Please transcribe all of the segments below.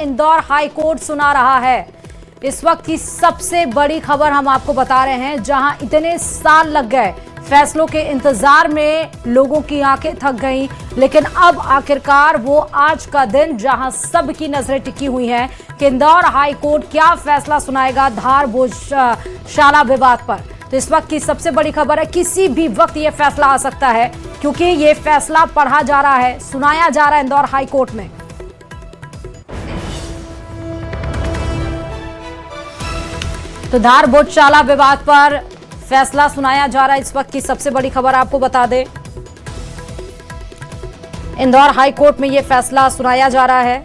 Indore high court सुना रहा है। इस वक्त की सबसे बड़ी खबर हम आपको बता रहे हैं, जहां इतने साल लग गए फैसलों के इंतजार में, लोगों की आंखें थक गईं, लेकिन अब आखिरकार वो आज का दिन जहां सबकी नजरें टिकी हुई हैं कि इंदौर हाई कोर्ट क्या फैसला सुनाएगा धार भोजशाला विवाद पर। तो इस वक्त की सबसे बड़ी खबर है, किसी भी वक्त ये फैसला आ सकता है, क्योंकि ये फैसला पढ़ा जा रहा है, सुनाया जा रहा है इंदौर हाई कोर्ट में। तो धार भोजशाला विवाद पर फैसला सुनाया जा रहा है। इस वक्त की सबसे बड़ी खबर आपको बता दें, इंदौर हाई कोर्ट में यह फैसला सुनाया जा रहा है।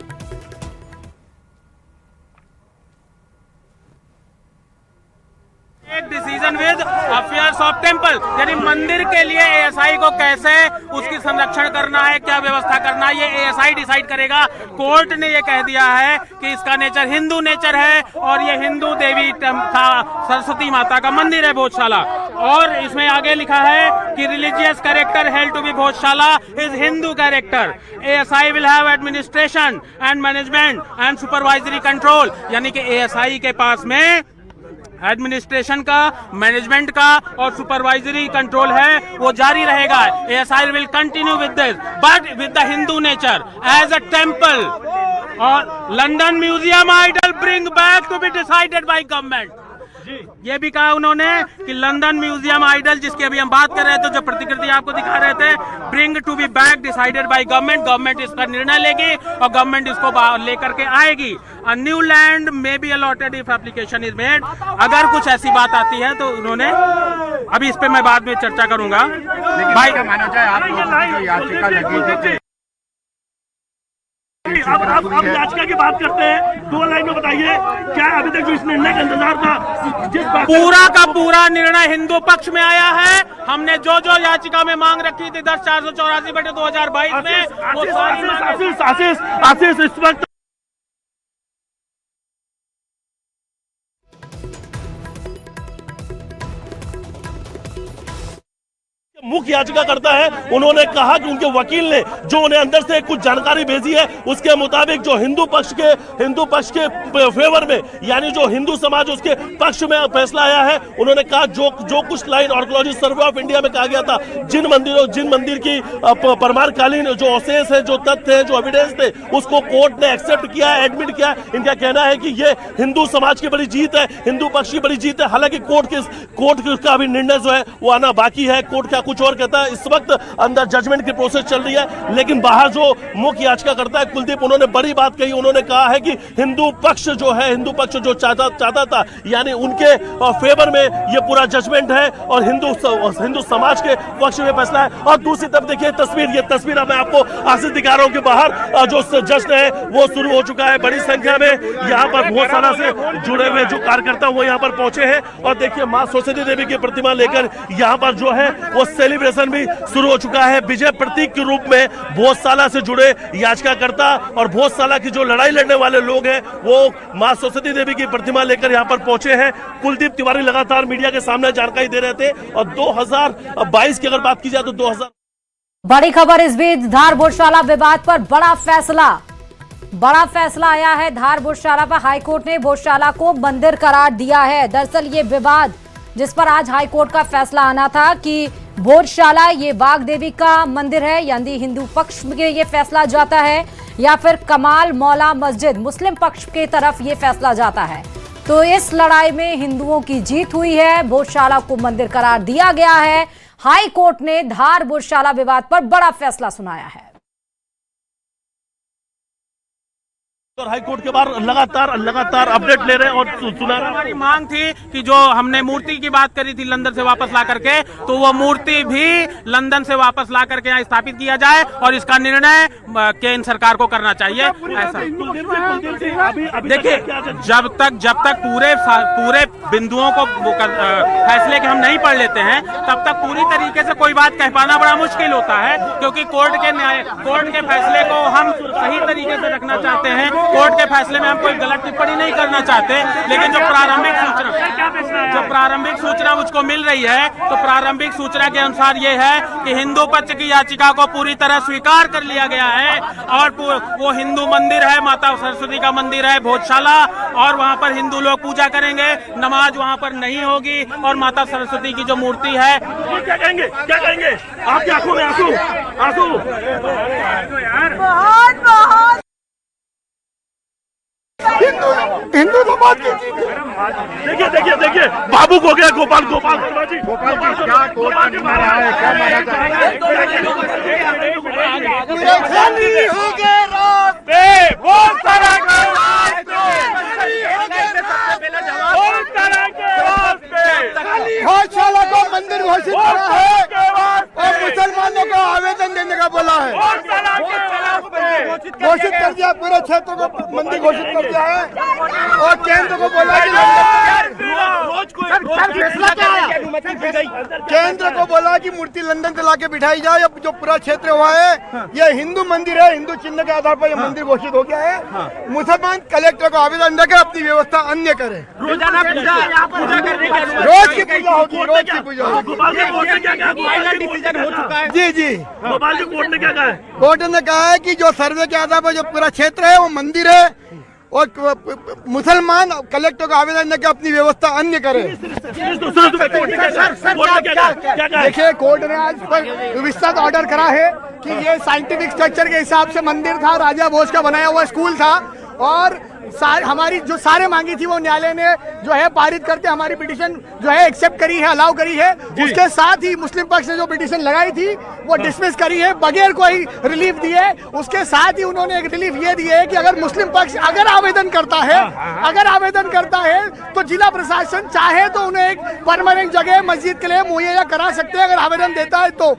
एक decision with affairs of temple, यानी मंदिर के लिए एएसआई को कैसे उसकी संरक्षण करना है, क्या व्यवस्था करना है, ये एएसआई डिसाइड करेगा। कोर्ट ने ये कह दिया है कि इसका नेचर हिंदू नेचर है और ये हिंदू देवी सरस्वती माता का मंदिर है भोजशाला। और इसमें आगे लिखा है कि religious character held to be Bhojshala is Hindu character. ASI will have administration and management and supervisory control, यानी कि एएसआई के पास में एडमिनिस्ट्रेशन का, मैनेजमेंट का और सुपरवाइजरी कंट्रोल है, वो जारी रहेगा। ASI will continue with this but with the Hindu nature as a temple. और London museum idol bring back to be decided by government. ये भी कहा उन्होंने कि लंदन म्यूजियम आइडल, जिसकी अभी हम बात कर रहे थे, जो प्रतिकृति आपको दिखा रहे थे, bring to be back decided by government. Government इसका निर्णय लेगी और गवर्नमेंट इसको लेकर के आएगी। A new land may be allotted if application is made. अगर कुछ ऐसी बात आती है तो उन्होंने, अभी इस पे मैं बाद में चर्चा करूंगा। भाई क्या माना जाए, आप जो याचिका लगी थी, अब याचिका की बात करते हैं, 2 लाइन में बताइए क्या अभी तक जो इस निर्णय का इंतजार था, जिस पूरा का पूरा निर्णय हिंदू पक्ष में आया है। हमने जो जो याचिका में मांग रखी थी 10/484/2022 में, वो आशीष इस वक्त मुख्य याचिका करता है। उन्होंने कहा कि उनके वकील ने जो उन्हें अंदर से कुछ जानकारी भेजी है, उसके मुताबिक जो हिंदू पक्ष के फेवर में, यानी जो हिंदू समाज उसके पक्ष में फैसला आया है। उन्होंने कहा जो कुछ line archaeological survey of India में कहा गया था, जिन मंदिर की परमारकालीन जो अवशेष है, जो तथ्य है, जो एविडेंस थे, उसको कोर्ट ने एक्सेप्ट किया, एडमिट किया। इनका कहना है कि ये हिंदू समाज की बड़ी जीत है, हिंदू पक्ष की बड़ी जीत है। हालांकि कोर्ट का अभी निर्णय जो है वो आना बाकी है। कोर्ट क्या कुछ और कहता है। इस वक्त अंदर जजमेंट की प्रोसेस चल रही है, लेकिन बाहर जो मुख्य याचिका करता है कुलदीप, उन्होंने बड़ी बात कही। उन्होंने कहा है कि हिंदू पक्ष जो चाहता था, यानी उनके फेवर में ये पूरा जजमेंट है और हिंदू समाज के पक्ष में फैसला है। और दूसरी तरफ देखिए ये तस्वीर मैं आपको आशीष दिखा रहा हूं कि बाहर जो जश्न है वो शुरू हो चुका है। बड़ी संख्या में यहाँ पर भोजशाला से जुड़े हुए जो कार्यकर्ता वो यहाँ पर पहुंचे हैं और देखिए मां सरस्वती देवी की प्रतिमा लेकर यहाँ पर जो है वो सेलिब्रेशन भी शुरू हो चुका है। विजय प्रतीक के रूप में भोजशाला से जुड़े याचिकाकर्ता और भोजशाला की जो लड़ाई लड़ने वाले लोग हैं वो मां सरस्वती देवी की प्रतिमा लेकर यहां पर पहुंचे हैं। कुलदीप तिवारी लगातार मीडिया के सामने जानकारी दे रहे थे। और 2022 की अगर बात की जाए तो 2000। बड़ी खबर इस बीच धार भोजशाला विवाद पर बड़ा फैसला आया है। धार भोजशाला पर हाईकोर्ट ने भोजशाला को मंदिर करार दिया है। दरअसल ये विवाद जिस पर आज हाईकोर्ट का फैसला आना था कि भोजशाला ये बाग देवी का मंदिर है, यानी हिंदू पक्ष में ये फैसला जाता है या फिर कमाल मौला मस्जिद मुस्लिम पक्ष के तरफ ये फैसला जाता है। तो इस लड़ाई में हिंदुओं की जीत हुई है, भोजशाला को मंदिर करार दिया गया है। हाई कोर्ट ने धार भोजशाला विवाद पर बड़ा फैसला सुनाया है। और हाई कोर्ट के बाद लगातार अपडेट ले रहे हैं और सुना रहे हैं। हमारी मांग थी कि जो हमने मूर्ति की बात करी थी लंदन से वापस ला करके, तो वो मूर्ति भी लंदन से वापस ला करके यहाँ स्थापित किया जाए और इसका निर्णय केंद्र सरकार को करना चाहिए। ऐसा देखिए, जब तक पूरे बिंदुओं को फैसले के हम नहीं पढ़ लेते हैं, तब तक पूरी तरीके से कोई बात कह पाना बड़ा मुश्किल होता है, क्योंकि कोर्ट के फैसले को हम सही तरीके से रखना चाहते हैं। कोर्ट के फैसले में हम कोई गलत टिप्पणी नहीं करना चाहते, लेकिन जो प्रारंभिक सूचना मुझको मिल रही है, तो प्रारंभिक सूचना के अनुसार ये है कि हिंदू पक्ष की याचिका को पूरी तरह स्वीकार कर लिया गया है और वो हिंदू मंदिर है, माता सरस्वती का मंदिर है, भोजशाला, और वहां पर हिंदू लोग पूजा करेंगे, नमाज वहां पर नहीं होगी, और माता सरस्वती की जो मूर्ति है। क्या कहेंगे, क्या कहेंगे? आपकी आंखों में आंसू, आंसू। हिंदू समाज की देखिए देखिए देखिए, बाबू को गया गोपाल वर्मा जी। क्या कोर्ट का निर्णय रहा है, क्या माना जाएगा? गौशाला को मंदिर घोषित करा है और मुसलमानों को आवेदन देने का बोला है। घोषित कर दिया, पूरे क्षेत्र को मंदिर घोषित कर दिया है और केंद्र को बोला कि केंद्र को बोला कि मूर्ति लंदन से लाके बिठाई जाए। अब जो पूरा क्षेत्र हुआ है ये हिंदू मंदिर है, हिंदू चिन्ह के आधार पर ये मंदिर घोषित हो गया है। मुसलमान कलेक्टर को आवेदन देकर अपनी व्यवस्था अन्य करे। रोजाना रोज की पूजा होगी, रोज की पूजा होगी। डिसीजन हो चुका है। जी जी, गोपाल जी, कोर्ट ने क्या कहा है? कोर्ट ने कहा है कि जो सर्वे के आधार पर जो पूरा क्षेत्र है वो मंदिर है और मुसलमान कलेक्टर को आवेदन देकर अपनी व्यवस्था अन्य करे। देखिए, कोर्ट ने आज पर विस्तृत ऑर्डर करा है कि ये साइंटिफिक स्ट्रक्चर के हिसाब से मंदिर था, राजा भोज का बनाया हुआ स्कूल था और हमारी जो सारे मांगी थी वो न्यायालय ने जो है पारित करते हमारी पिटीशन जो है एक्सेप्ट करी है, अलाउ करी है। उसके साथ ही मुस्लिम पक्ष ने जो पिटीशन लगाई थी वो डिसमिस करी है बगैर कोई रिलीफ दिए। उसके साथ ही उन्होंने एक रिलीफ ये दी है कि अगर मुस्लिम पक्ष अगर आवेदन करता है तो जिला प्रशासन चाहे तो उन्हें एक परमानेंट जगह मस्जिद के लिए मुहैया करा सकते हैं, अगर आवेदन देता है तो।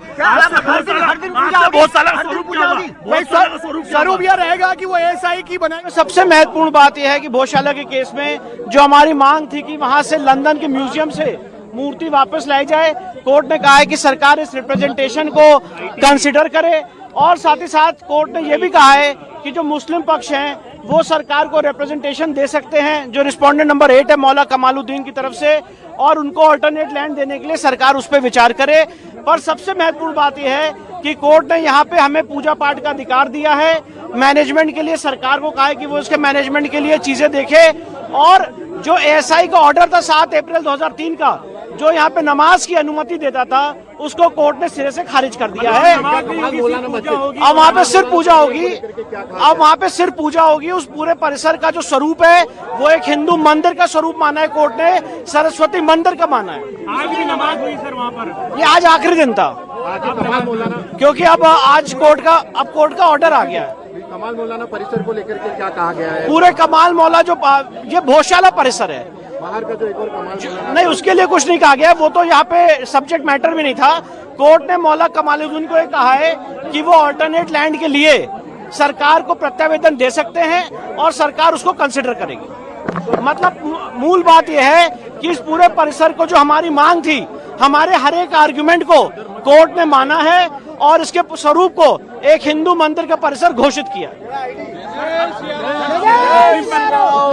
स्वरूप यह रहेगा कि वो एसआई की बनाएगा। सबसे महत्वपूर्ण बात यह है कि भोजशाला के केस में जो हमारी मांग थी कि वहां से लंदन के म्यूजियम से मूर्ति वापस लाई जाए, कोर्ट ने कहा है कि सरकार इस रिप्रेजेंटेशन को कंसिडर करे और साथ ही साथ कोर्ट ने यह भी कहा है कि जो मुस्लिम पक्ष हैं वो सरकार को रिप्रेजेंटेशन दे सकते हैं, जो रिस्पोंडेंट नंबर 8 है मौला कमालुद्दीन की तरफ से, और उनको अल्टरनेट लैंड देने के लिए सरकार उस पर विचार करे। पर सबसे महत्वपूर्ण बात यह है कि कोर्ट ने यहाँ पे हमें पूजा पाठ का अधिकार दिया है। मैनेजमेंट के लिए सरकार को कहा है कि वो उसके मैनेजमेंट के लिए चीजें देखे, और जो एएसआई का ऑर्डर था 7 अप्रैल 2003 का, जो यहाँ पे नमाज की अनुमति देता था, उसको कोर्ट ने सिरे से खारिज कर दिया है। अब वहाँ पे सिर्फ पूजा होगी, उस पूरे परिसर का जो स्वरूप है वो एक हिंदू मंदिर का स्वरूप माना है कोर्ट ने, सरस्वती मंदिर का माना है। आज भी नमाज हुई सर वहाँ पर? ये आज आखिरी दिन था, क्योंकि अब आज कोर्ट का ऑर्डर आ गया है। कमाल मौलाना परिसर को लेकर के क्या कहा गया है? पूरे कमाल मौला जो ये भोजशाला परिसर है, बाहर का जो एक और कमाल नहीं, उसके लिए कुछ नहीं कहा गया, वो तो यहाँ पे सब्जेक्ट मैटर भी नहीं था। कोर्ट ने मौला कमालुद्दीन को ये कहा है कि वो अल्टरनेट लैंड के लिए सरकार को प्रत्यावेदन दे सकते हैं और सरकार उसको कंसिडर करेगी। मतलब मूल बात यह है कि इस पूरे परिसर को जो हमारी मांग थी, हमारे हर एक आर्गुमेंट को कोर्ट ने माना है और इसके स्वरूप को एक हिंदू मंदिर का परिसर घोषित किया।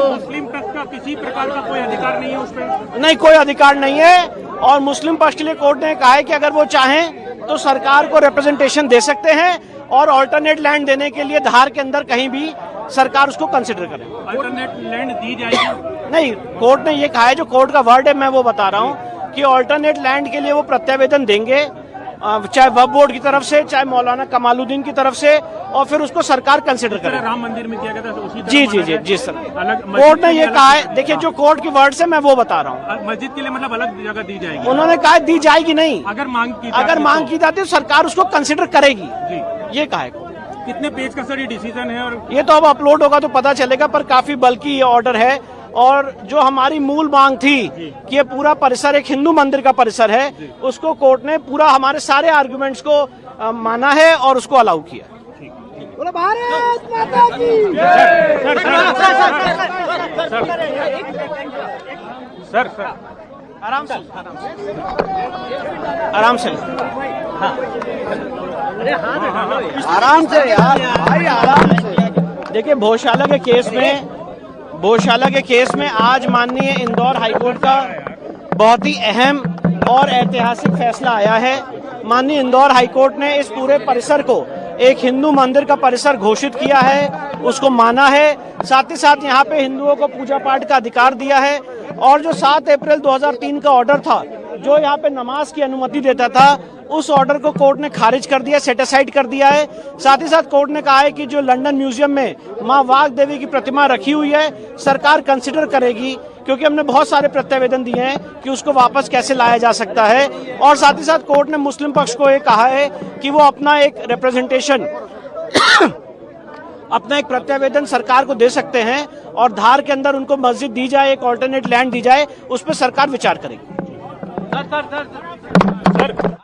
मुस्लिम पक्ष का किसी प्रकार का कोई अधिकार नहीं है उस पर? नहीं, कोई अधिकार नहीं है, और मुस्लिम पक्ष के लिए कोर्ट ने कहा है कि अगर वो चाहें तो सरकार को रिप्रेजेंटेशन दे सकते हैं और ऑल्टरनेट लैंड देने के लिए धार के अंदर कहीं भी सरकार उसको कंसिडर करे। अल्टरनेट लैंड दी जाएगी? नहीं, कोर्ट ने ये कहा है, जो कोर्ट का वर्ड है मैं वो बता रहा हूँ कि ऑल्टरनेट लैंड के लिए वो प्रत्यावेदन देंगे, चाहे वक्फ बोर्ड की तरफ से, चाहे मौलाना कमालुद्दीन की तरफ से, और फिर उसको सरकार कंसिडर करे। राम मंदिर में किया गया था उसी तरह? जी सर, कोर्ट ने ये कहा है। देखिए, जो कोर्ट की वर्ड है मैं वो बता रहा हूँ। मस्जिद के लिए मतलब अलग जगह दी जाएगी? उन्होंने कहा दी जाएगी नहीं, अगर मांग की जाती तो सरकार उसको कंसिडर करेगी, ये कहा है। कितने पेज का सर ये डिसीजन है? और ये तो अब अपलोड होगा तो पता चलेगा, पर काफी बल्कि ये ऑर्डर है। और जो हमारी मूल मांग थी कि ये पूरा परिसर एक हिंदू मंदिर का परिसर है, उसको कोर्ट ने पूरा हमारे सारे आर्गुमेंट्स को माना है और उसको अलाउ किया। भारत माता की सर आराम से आराम से यार भाई, आराम से। देखिए, भोजशाला के केस में आज माननीय इंदौर हाईकोर्ट का बहुत ही अहम और ऐतिहासिक फैसला आया है। माननीय इंदौर हाईकोर्ट ने इस पूरे परिसर को एक हिंदू मंदिर का परिसर घोषित किया है, उसको माना है। साथ ही साथ यहाँ पे हिंदुओं को पूजा पाठ का अधिकार दिया है। और जो 7 अप्रैल 2003 का ऑर्डर था, जो यहाँ पे नमाज की अनुमति देता था, उस ऑर्डर को कोर्ट ने खारिज कर दिया, सेट असाइड कर दिया है। साथ ही साथ कोर्ट ने कहा है कि जो लंदन म्यूजियम में मां वाग देवी की प्रतिमा रखी हुई है, सरकार कंसिडर करेगी, क्योंकि हमने बहुत सारे प्रत्यावेदन दिए हैं कि उसको वापस कैसे लाया जा सकता है। और साथ ही साथ कोर्ट ने मुस्लिम पक्ष को ये कहा है कि वो अपना एक रिप्रेजेंटेशन अपना एक प्रत्यावेदन सरकार को दे सकते हैं और धार के अंदर उनको मस्जिद दी जाए, एक ऑल्टरनेट लैंड दी जाए, उस पर सरकार विचार करेगी। सर